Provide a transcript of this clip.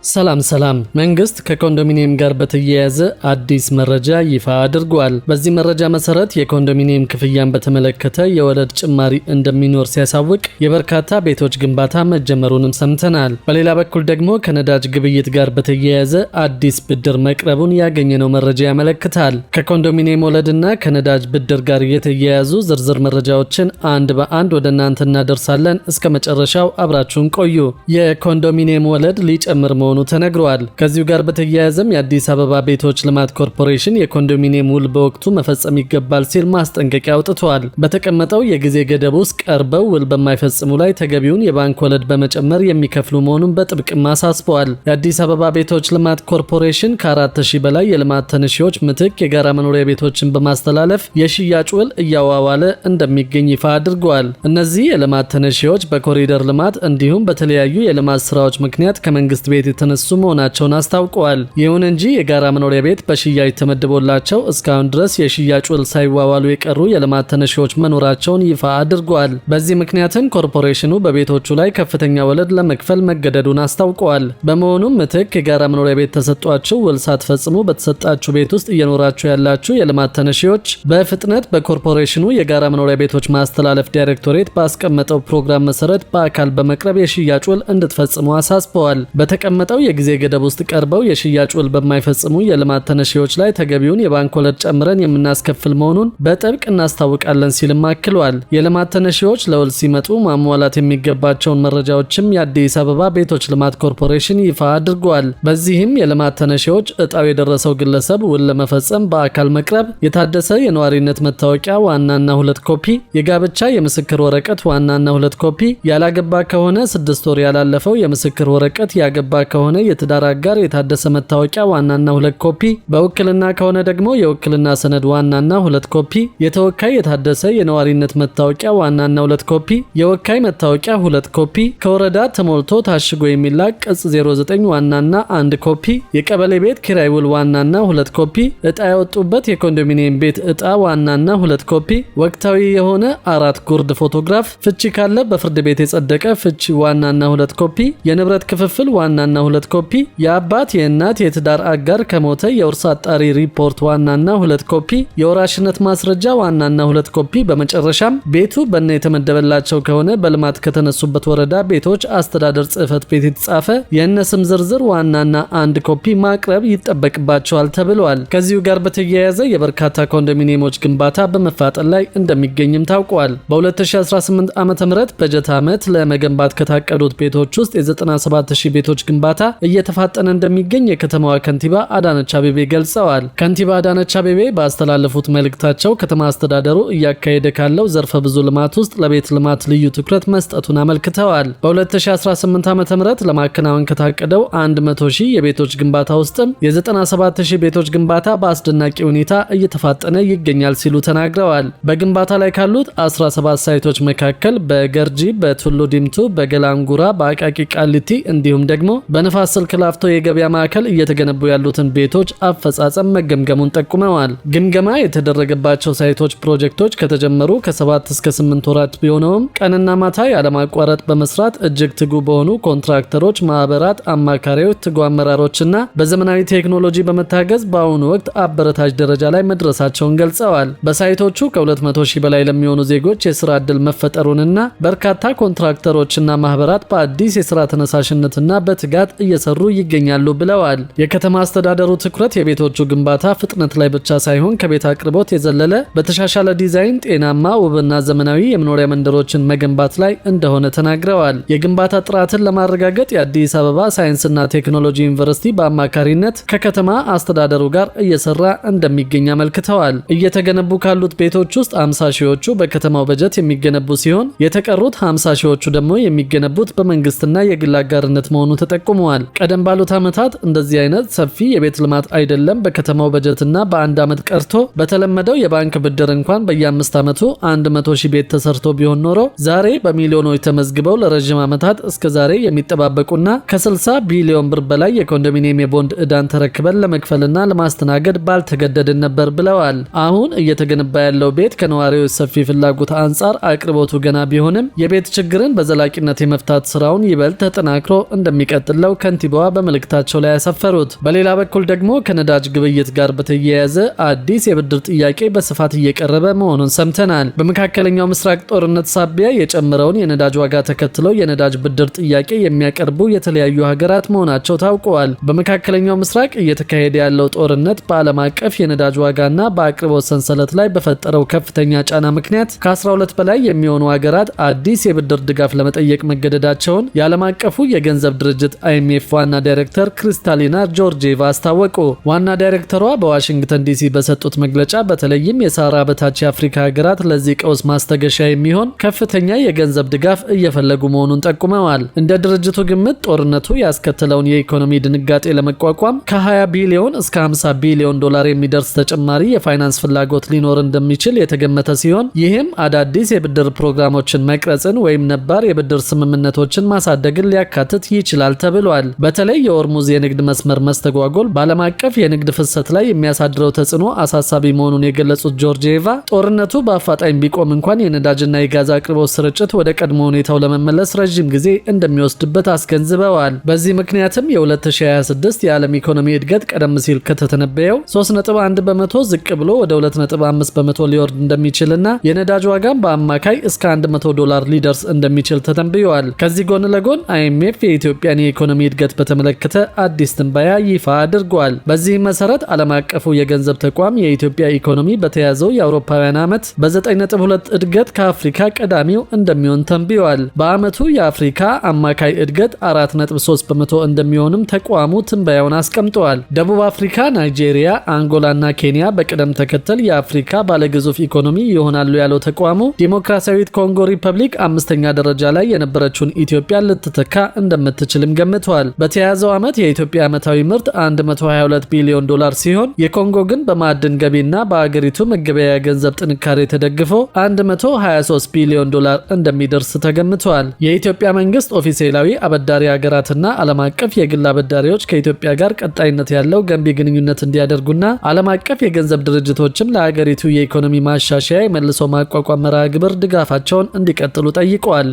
ሰላም መንግስት ከኮንዶሚኒየም ጋር በተያያዘ አዲስ መረጃ ይፋ አድርጓል። በዚህ መረጃ መሰረት የኮንዶሚኒየም ክፍያን በተመለከተ የወለድ ጭማሪ እንደሚኖር ሲያሳውቅ የበርካታ ቤቶች ግንባታ መጀመሩንም ሰምተናል። በሌላ በኩል ደግሞ ከነዳጅ ግብይት ጋር በተያያዘ አዲስ ብድር መቅረቡን ያገኘነው መረጃ ያመለክታል። ከኮንዶሚኒየም ወለድና ከነዳጅ ብድር ጋር የተያያዙ ዝርዝር መረጃዎችን አንድ በአንድ ወደ እናንተ እናደርሳለን። እስከ መጨረሻው አብራችሁን ቆዩ። የኮንዶሚኒየም ወለድ ሊጨምር መሆኑ ተነግሯል። ከዚሁ ጋር በተያያዘም የአዲስ አበባ ቤቶች ልማት ኮርፖሬሽን የኮንዶሚኒየም ውል በወቅቱ መፈጸም ይገባል ሲል ማስጠንቀቂያ አውጥቷል። በተቀመጠው የጊዜ ገደብ ውስጥ ቀርበው ውል በማይፈጽሙ ላይ ተገቢውን የባንክ ወለድ በመጨመር የሚከፍሉ መሆኑን በጥብቅም አሳስበዋል። የአዲስ አበባ ቤቶች ልማት ኮርፖሬሽን ከ4000 በላይ የልማት ተነሺዎች ምትክ የጋራ መኖሪያ ቤቶችን በማስተላለፍ የሽያጭ ውል እያዋዋለ እንደሚገኝ ይፋ አድርገዋል። እነዚህ የልማት ተነሺዎች በኮሪደር ልማት እንዲሁም በተለያዩ የልማት ስራዎች ምክንያት ከመንግስት ቤት የተነሱ መሆናቸውን አስታውቀዋል። ይሁን እንጂ የጋራ መኖሪያ ቤት በሽያጭ ተመድቦላቸው እስካሁን ድረስ የሽያጭ ውል ሳይዋዋሉ የቀሩ የልማት ተነሺዎች መኖራቸውን ይፋ አድርጓል። በዚህ ምክንያትም ኮርፖሬሽኑ በቤቶቹ ላይ ከፍተኛ ወለድ ለመክፈል መገደዱን አስታውቀዋል። በመሆኑም ምትክ የጋራ መኖሪያ ቤት ተሰጧችሁ ውል ሳትፈጽሙ በተሰጣችሁ ቤት ውስጥ እየኖራችሁ ያላችሁ የልማት ተነሺዎች በፍጥነት በኮርፖሬሽኑ የጋራ መኖሪያ ቤቶች ማስተላለፍ ዳይሬክቶሬት ባስቀመጠው ፕሮግራም መሰረት በአካል በመቅረብ የሽያጭ ውል እንድትፈጽሙ አሳስበዋል። በተቀመጠው የጊዜ ገደብ ውስጥ ቀርበው የሽያጭ ውል በማይፈጽሙ የልማት ተነሺዎች ላይ ተገቢውን የባንክ ወለድ ጨምረን የምናስከፍል መሆኑን በጥብቅ እናስታውቃለን ሲልም አክሏል። የልማት ተነሺዎች ለውል ሲመጡ ማሟላት የሚገባቸውን መረጃዎችም የአዲስ አበባ ቤቶች ልማት ኮርፖሬሽን ይፋ አድርጓል። በዚህም የልማት ተነሺዎች እጣው የደረሰው ግለሰብ ውል ለመፈጸም በአካል መቅረብ፣ የታደሰ የነዋሪነት መታወቂያ ዋናና 2 ኮፒ፣ የጋብቻ የምስክር ወረቀት ዋናና 2 ኮፒ፣ ያላገባ ከሆነ 6 ወር ያላለፈው የምስክር ወረቀት፣ ያገባ ከሆነ የትዳር አጋር የታደሰ መታወቂያ ዋናና 2 ኮፒ፣ በውክልና ከሆነ ደግሞ የውክልና ሰነድ ዋናና 2 ኮፒ፣ የተወካይ የታደሰ የነዋሪነት መታወቂያ ዋናና 2 ኮፒ፣ የወካይ መታወቂያ 2 ኮፒ፣ ከወረዳ ተሞልቶ ታሽጎ የሚላክ ቅጽ 09 ዋናና 1 ኮፒ፣ የቀበሌ ቤት ኪራይ ውል ዋናና 2 ኮፒ፣ እጣ ያወጡበት የኮንዶሚኒየም ቤት እጣ ዋናና 2 ኮፒ፣ ወቅታዊ የሆነ 4 ጉርድ ፎቶግራፍ፣ ፍቺ ካለ በፍርድ ቤት የጸደቀ ፍቺ ዋናና 2 ኮፒ፣ የንብረት ክፍፍል ዋናና 2 ኮፒ፣ የአባት የእናት የትዳር አጋር ከሞተ የውርስ አጣሪ ሪፖርት ዋናና 2 ኮፒ፣ የወራሽነት ማስረጃ ዋናና 2 ኮፒ፣ በመጨረሻም ቤቱ በእነ የተመደበላቸው ከሆነ በልማት ከተነሱበት ወረዳ ቤቶች አስተዳደር ጽሕፈት ቤት የተጻፈ የእነ ስም ዝርዝር ዋናና 1 ኮፒ ማቅረብ ይጠበቅባቸዋል ተብሏል። ከዚሁ ጋር በተያያዘ የበርካታ ኮንዶሚኒየሞች ግንባታ በመፋጠን ላይ እንደሚገኝም ታውቋል። በ2018 ዓ.ም በጀት ዓመት ለመገንባት ከታቀዱት ቤቶች ውስጥ የ97000 ቤቶች ግንባታ እየተፋጠነ እንደሚገኝ የከተማዋ ከንቲባ አዳነች አቤቤ ገልጸዋል። ከንቲባ አዳነች አቤቤ ባስተላለፉት መልእክታቸው ከተማ አስተዳደሩ እያካሄደ ካለው ዘርፈ ብዙ ልማት ውስጥ ለቤት ልማት ልዩ ትኩረት መስጠቱን አመልክተዋል። በ2018 ዓ.ም ለማከናወን ከታቀደው 100,000 የቤቶች ግንባታ ውስጥም የ97000 ቤቶች ግንባታ በአስደናቂ ሁኔታ እየተፋጠነ ይገኛል ሲሉ ተናግረዋል። በግንባታ ላይ ካሉት 17 ሳይቶች መካከል በገርጂ፣ በቱሉ ዲምቱ፣ በገላንጉራ፣ በአቃቂ ቃሊቲ እንዲሁም ደግሞ በነፋስ ስልክ ላፍቶ የገበያ ማዕከል እየተገነቡ ያሉትን ቤቶች አፈጻጸም መገምገሙን ጠቁመዋል። ግምገማ የተደረገባቸው ሳይቶች ፕሮጀክቶች ከተጀመሩ ከ7 እስከ 8 ወራት ቢሆነውም ቀንና ማታ ያለማቋረጥ በመስራት እጅግ ትጉ በሆኑ ኮንትራክተሮች፣ ማህበራት፣ አማካሪዎች፣ ትጉ አመራሮችና በዘመናዊ ቴክኖሎጂ በመታገዝ በአሁኑ ወቅት አበረታች ደረጃ ላይ መድረሳቸውን ገልጸዋል። በሳይቶቹ ከ200,000 በላይ ለሚሆኑ ዜጎች የስራ ዕድል መፈጠሩንና በርካታ ኮንትራክተሮችና ማህበራት በአዲስ የስራ ተነሳሽነትና በትጋት እየሰሩ ይገኛሉ ብለዋል። የከተማ አስተዳደሩ ትኩረት የቤቶቹ ግንባታ ፍጥነት ላይ ብቻ ሳይሆን ከቤት አቅርቦት የዘለለ በተሻሻለ ዲዛይን ጤናማ ውብና ዘመናዊ የመኖሪያ መንደሮችን መገንባት ላይ እንደሆነ ተናግረዋል። የግንባታ ጥራትን ለማረጋገጥ የአዲስ አበባ ሳይንስና ቴክኖሎጂ ዩኒቨርሲቲ በአማካሪነት ከከተማ አስተዳደሩ ጋር እየሰራ እንደሚገኝ አመልክተዋል። እየተገነቡ ካሉት ቤቶች ውስጥ 50,000ዎቹ በከተማው በጀት የሚገነቡ ሲሆን የተቀሩት 50,000ዎቹ ደግሞ የሚገነቡት በመንግስትና የግል አጋርነት መሆኑ ተጠቁመዋል። ቀደም ባሉት ዓመታት እንደዚህ አይነት ሰፊ የቤት ልማት አይደለም በከተማው በጀትና በአንድ ዓመት ቀርቶ በተለመደው የባንክ ብድር እንኳን በየ5 ዓመቱ 100,000 ቤት ተሰርቶ ቢሆን ኖሮ ዛሬ በሚሊዮኖች ተመዝግበው ለረጅም ዓመታት እስከ ዛሬ የሚጠባበቁና ከ60 ቢሊዮን ብር በላይ የኮንዶሚኒየም የቦንድ ዕዳን ተረክበን ለመክፈልና ለማስተናገድ ባልተገደድን ነበር ብለዋል። አሁን እየተገነባ ያለው ቤት ከነዋሪዎች ሰፊ ፍላጎት አንጻር አቅርቦቱ ገና ቢሆንም የቤት ችግርን በዘላቂነት የመፍታት ስራውን ይበልጥ ተጠናክሮ እንደሚቀጥለው ነው ከንቲባዋ በመልእክታቸው ላይ ያሰፈሩት። በሌላ በኩል ደግሞ ከነዳጅ ግብይት ጋር በተያያዘ አዲስ የብድር ጥያቄ በስፋት እየቀረበ መሆኑን ሰምተናል። በመካከለኛው ምስራቅ ጦርነት ሳቢያ የጨመረውን የነዳጅ ዋጋ ተከትሎ የነዳጅ ብድር ጥያቄ የሚያቀርቡ የተለያዩ ሀገራት መሆናቸው ታውቀዋል። በመካከለኛው ምስራቅ እየተካሄደ ያለው ጦርነት በዓለም አቀፍ የነዳጅ ዋጋና በአቅርቦት ሰንሰለት ላይ በፈጠረው ከፍተኛ ጫና ምክንያት ከ12 በላይ የሚሆኑ ሀገራት አዲስ የብድር ድጋፍ ለመጠየቅ መገደዳቸውን የዓለም አቀፉ የገንዘብ ድርጅት IMF ዋና ዳይሬክተር ክሪስታሊና ጆርጂየቫ አስታወቁ። ዋና ዳይሬክተሯ በዋሽንግተን ዲሲ በሰጡት መግለጫ በተለይም የሳህራ በታች የአፍሪካ ሀገራት ለዚህ ቀውስ ማስተገሻ የሚሆን ከፍተኛ የገንዘብ ድጋፍ እየፈለጉ መሆኑን ጠቁመዋል። እንደ ድርጅቱ ግምት ጦርነቱ ያስከተለውን የኢኮኖሚ ድንጋጤ ለመቋቋም ከ20 ቢሊዮን እስከ 50 ቢሊዮን ዶላር የሚደርስ ተጨማሪ የፋይናንስ ፍላጎት ሊኖር እንደሚችል የተገመተ ሲሆን ይህም አዳዲስ የብድር ፕሮግራሞችን መቅረጽን ወይም ነባር የብድር ስምምነቶችን ማሳደግን ሊያካትት ይችላል ተብሏል። በተለይ የሆርሙዝ የንግድ መስመር መስተጓጎል በዓለም አቀፍ የንግድ ፍሰት ላይ የሚያሳድረው ተጽዕኖ አሳሳቢ መሆኑን የገለጹት ጆርጂየቫ ጦርነቱ በአፋጣኝ ቢቆም እንኳን የነዳጅና የጋዝ አቅርቦት ስርጭት ወደ ቀድሞ ሁኔታው ለመመለስ ረዥም ጊዜ እንደሚወስድበት አስገንዝበዋል። በዚህ ምክንያትም የ2026 የዓለም ኢኮኖሚ እድገት ቀደም ሲል ከተተነበየው 3.1 በመቶ ዝቅ ብሎ ወደ 2.5 በመቶ ሊወርድ እንደሚችልና የነዳጅ ዋጋም በአማካይ እስከ $100 ሊደርስ እንደሚችል ተተንብየዋል። ከዚህ ጎን ለጎን IMF የኢትዮጵያን የኢኮኖሚ እድገት በተመለከተ አዲስ ትንበያ ይፋ አድርጓል። በዚህ መሰረት ዓለም አቀፉ የገንዘብ ተቋም የኢትዮጵያ ኢኮኖሚ በተያዘው የአውሮፓውያን ዓመት በ9.2 እድገት ከአፍሪካ ቀዳሚው እንደሚሆን ተንብየዋል። በዓመቱ የአፍሪካ አማካይ እድገት 4.3 በመቶ እንደሚሆንም ተቋሙ ትንበያውን አስቀምጠዋል። ደቡብ አፍሪካ፣ ናይጄሪያ፣ አንጎላና ኬንያ በቅደም ተከተል የአፍሪካ ባለግዙፍ ኢኮኖሚ ይሆናሉ ያለው ተቋሙ ዲሞክራሲያዊት ኮንጎ ሪፐብሊክ 5ኛ ደረጃ ላይ የነበረችውን ኢትዮጵያ ልትተካ እንደምትችልም ገምተዋል። በተያያዘው ዓመት የኢትዮጵያ ዓመታዊ ምርት $122 ቢሊዮን ሲሆን የኮንጎ ግን በማዕድን ገቢና በአገሪቱ መገበያያ ገንዘብ ጥንካሬ ተደግፎ $123 ቢሊዮን እንደሚደርስ ተገምቷል። የኢትዮጵያ መንግስት ኦፊሴላዊ አበዳሪ ሀገራትና ዓለም አቀፍ የግል አበዳሪዎች ከኢትዮጵያ ጋር ቀጣይነት ያለው ገንቢ ግንኙነት እንዲያደርጉና ዓለም አቀፍ የገንዘብ ድርጅቶችም ለሀገሪቱ የኢኮኖሚ ማሻሻያ የመልሶ ማቋቋም መርሃ ግብር ድጋፋቸውን እንዲቀጥሉ ጠይቀዋል።